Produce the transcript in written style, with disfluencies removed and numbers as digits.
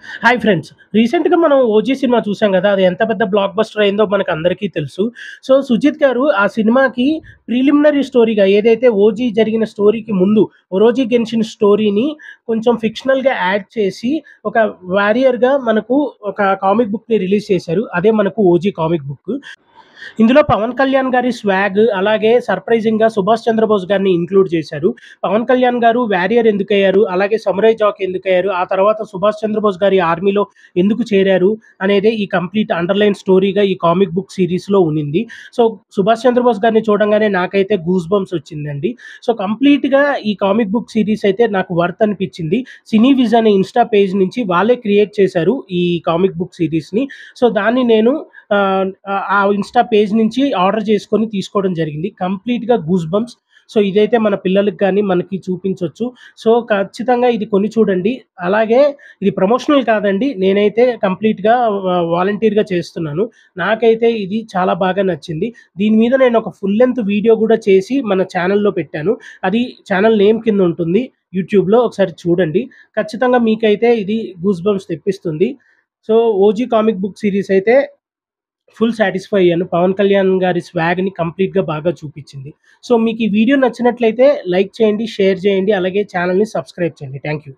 Hi friends. రీసెంట్‌గా మనం 'OG' cinema చూసాం గదా! అది ఎంత పెద్ద బ్లాక్ బస్టర్ అయిందో మనకందరికీ తెలుసు. సో, సుజిత్ గారు ఆ సినిమాకి ప్రిలిమినరీ స్టోరీగా ఏదైతే 'ఓజీ' జరిగిన స్టోరీకి ముందు 'ఒరోజి గెన్షిన్' స్టోరీని కొంచెం ఫిక్షనల్‌గా యాడ్ చేసి ఒక వారియర్‌గా మనకు ఒక కామిక్ బుక్‌ని రిలీజ్ చేశారు. అదే మనకు 'ఓజీ' కామిక్ బుక్. ఇందులో పవన్ కళ్యాణ్ గారి స్వాగ్ అలాగే సర్ప్రైజింగ్‌గా 'సుభాష్ చంద్రబోస్' గారిని ఇంక్లూడ్ చేశారు. పవన్ కళ్యాణ్ గారు వారియర్ ఎందుకయ్యారు? అలాగే సమురాయ్ జాకీ ఎందుకయ్యారు? ఆ తర్వాత 'సుభాష్ చంద్రబోస్' గారి ఆర్మీలో ఎందుకు చేరారు? అనేదే ఈ కంప్లీట్ అండర్‌లైన్ స్టోరీగా ఈ కామిక్ బుక్ సీరీస్‌లో ఉన్నింది. సో, 'సుభాష్ చంద్రబోస్' గారిని చూడంగానే నాకైతే గూస్ బంప్స్ వచ్చిందండి. సో, కంప్లీట్‌గా ఈ కామిక్ బుక్ సీరీస్ అయితే నాకు వర్త్ అనిపించింది. సినీ విజ్ అనే ఇన్‌స్టా పేజ్ నుంచి వాళ్ళే క్రియేట్ చేశారు ఈ కామిక్ బుక్ సీరీస్‌ని. సో, దాన్ని నేను ఆ ఇన్‌స్టా పేజ్ నుంచి ఆర్డర్ చేసుకొని తీసుకోవడం జరిగింది. కంప్లీట్‌గా గూస్ బంప్స్. సో, ఇదైతే మన పిల్లలకి గాని, మనకి చూపించొచ్చు. సో, ఖచ్చితంగా ఇది కొని చూడండి. అలాగే ఇది ప్రమోషనల్ కాదండి. నేనైతే కంప్లీట్‌గా వాలంటీర్‌గా చేస్తున్నాను. నాకైతే ఇది చాలా బాగా నచ్చింది. దీని మీద నేను ఒక ఫుల్ లెంత్ వీడియో గూడా చేసి మన ఛానెల్‌లో పెట్టాను. అది ఛానెల్ నేమ్ కింద ఉంటుంది యూట్యూబ్‌లో ఒకసారి చూడండి. ఖచ్చితంగా మీకైతే ఇది గూస్ బంప్స్ తెప్పిస్తుంది. So, 'OG' comic book series అయితే ఫుల్ సాటిస్ఫై అయ్యాను. పవన్ కళ్యాణ్ గారి స్వాగ్‌ని కంప్లీట్‌గా బాగా చూపిచ్చింది. సో, మీకు ఈ వీడియో నచ్చినట్లయితే లైక్ చేయండి, షేర్ చేయండి. అలాగే ఛానెల్‌ని సబ్స్క్రైబ్ చేయండి. Thank you.